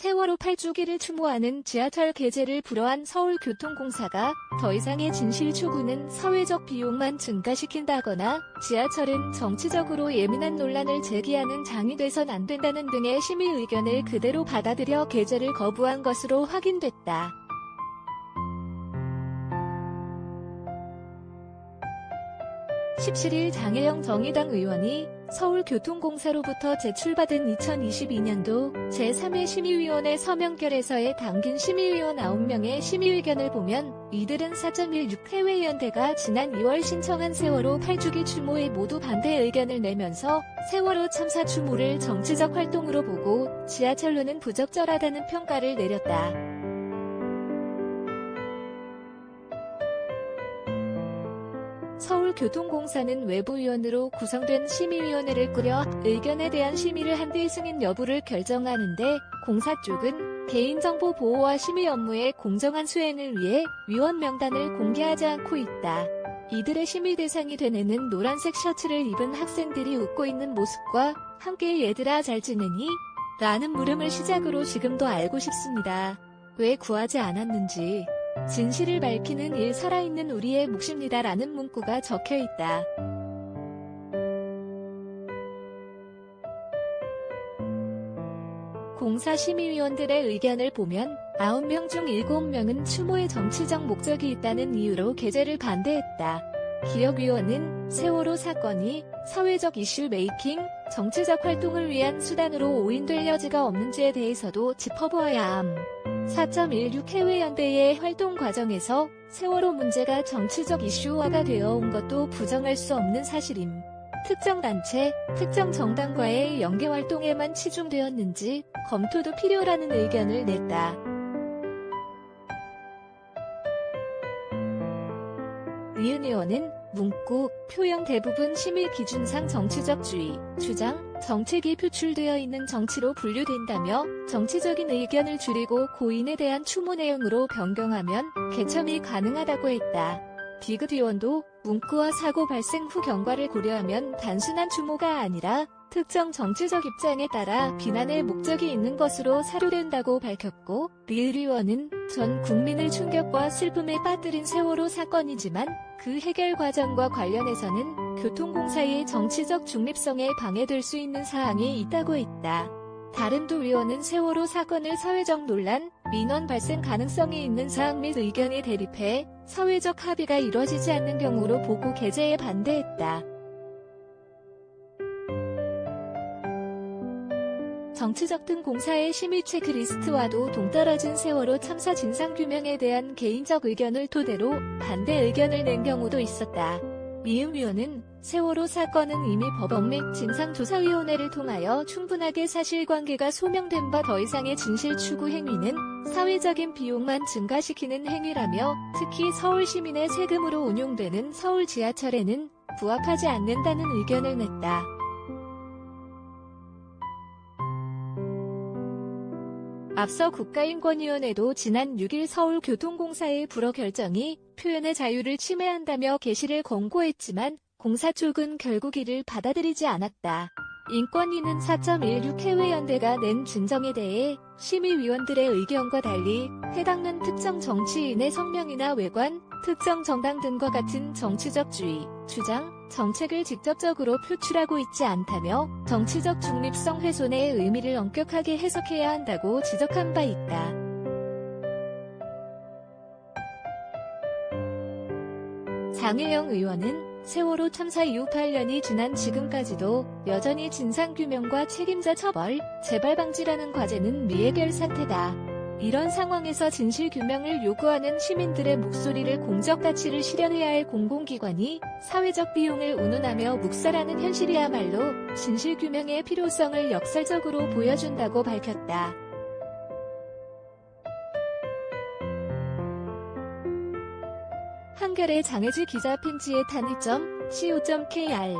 세월호 8주기를 추모하는 지하철 개제를 불허한 서울교통공사가 더 이상의 진실 추구는 사회적 비용만 증가시킨다거나 지하철은 정치적으로 예민한 논란을 제기하는 장이 돼선 안 된다는 등의 시민 의견을 그대로 받아들여 개제를 거부한 것으로 확인됐다. 17일 장혜영 정의당 의원이 서울교통공사로부터 제출받은 2022년도 제3회 심의위원회 서명결에서의 당긴 심의위원 9명의 심의의견을 보면 이들은 4.16 해외연대가 지난 2월 신청한 세월호 8주기 추모에 모두 반대 의견을 내면서 세월호 참사 추모를 정치적 활동으로 보고 지하철로는 부적절하다는 평가를 내렸다. 서울교통공사는 외부위원으로 구성된 심의위원회를 꾸려 의견에 대한 심의를 한 뒤 승인 여부를 결정하는데 공사 쪽은 개인정보 보호와 심의 업무의 공정한 수행을 위해 위원 명단을 공개하지 않고 있다. 이들의 심의 대상이 되는 노란색 셔츠를 입은 학생들이 웃고 있는 모습과 함께 얘들아 잘 지내니? 라는 물음을 시작으로 지금도 알고 싶습니다. 왜 구하지 않았는지. 진실을 밝히는 일 살아있는 우리의 몫입니다라는 문구가 적혀있다. 공사 심의위원들의 의견을 보면 9명 중 7명은 추모에 정치적 목적이 있다는 이유로 개제를 반대했다. 기억위원은 세월호 사건이 사회적 이슈 메이킹, 정치적 활동을 위한 수단으로 오인될 여지가 없는지에 대해서도 짚어보아야 함. 4.16 해외연대의 활동 과정에서 세월호 문제가 정치적 이슈화가 되어 온 것도 부정할 수 없는 사실임. 특정 단체, 특정 정당과의 연계활동에만 치중되었는지 검토도 필요라는 의견을 냈다. 이은 의원은 문구, 표현 대부분 심의 기준상 정치적 주의, 주장, 정책이 표출되어 있는 정치로 분류된다며 정치적인 의견을 줄이고 고인에 대한 추모 내용으로 변경하면 개첨이 가능하다고 했다. 디귿 의원도 문구와 사고 발생 후 경과를 고려하면 단순한 추모가 아니라 특정 정치적 입장에 따라 비난의 목적이 있는 것으로 사료된다고 밝혔고, 리을 의원은 전 국민을 충격과 슬픔에 빠뜨린 세월호 사건이지만 그 해결 과정과 관련해서는 교통공사의 정치적 중립성에 방해될 수 있는 사항이 있다고 했다. 다른 두 의원은 세월호 사건을 사회적 논란, 민원 발생 가능성이 있는 사항 및 의견이 대립해 사회적 합의가 이뤄지지 않는 경우로 보고 개제에 반대했다. 정치적 등 공사의 심의 체크리스트와도 동떨어진 세월호 참사 진상규명에 대한 개인적 의견을 토대로 반대 의견을 낸 경우도 있었다. 미음 의원은 세월호 사건은 이미 법원 및 진상조사위원회를 통하여 충분하게 사실관계가 소명된 바 더 이상의 진실 추구 행위는 사회적인 비용만 증가시키는 행위라며 특히 서울 시민의 세금으로 운용되는 서울 지하철에는 부합하지 않는다는 의견을 냈다. 앞서 국가인권위원회도 지난 6일 서울교통공사의 불허 결정이 표현의 자유를 침해한다며 개시를 권고했지만 공사 쪽은 결국 이를 받아들이지 않았다. 인권위는 4.16 해외연대가 낸 진정에 대해 심의위원들의 의견과 달리 해당하는 특정 정치인의 성명이나 외관, 특정 정당 등과 같은 정치적 주의, 주장, 정책을 직접적으로 표출하고 있지 않다며 정치적 중립성 훼손의 의미를 엄격하게 해석해야 한다고 지적한 바 있다. 장혜영 의원은 세월호 참사 이후 8년이 지난 지금까지도 여전히 진상규명과 책임자 처벌, 재발 방지라는 과제는 미해결 사태다. 이런 상황에서 진실규명을 요구하는 시민들의 목소리를 공적 가치를 실현해야 할 공공기관이 사회적 비용을 운운하며 묵살하는 현실이야말로 진실규명의 필요성을 역설적으로 보여준다고 밝혔다. 한겨레 장혜지 기자 펜지에 탄일.co.kr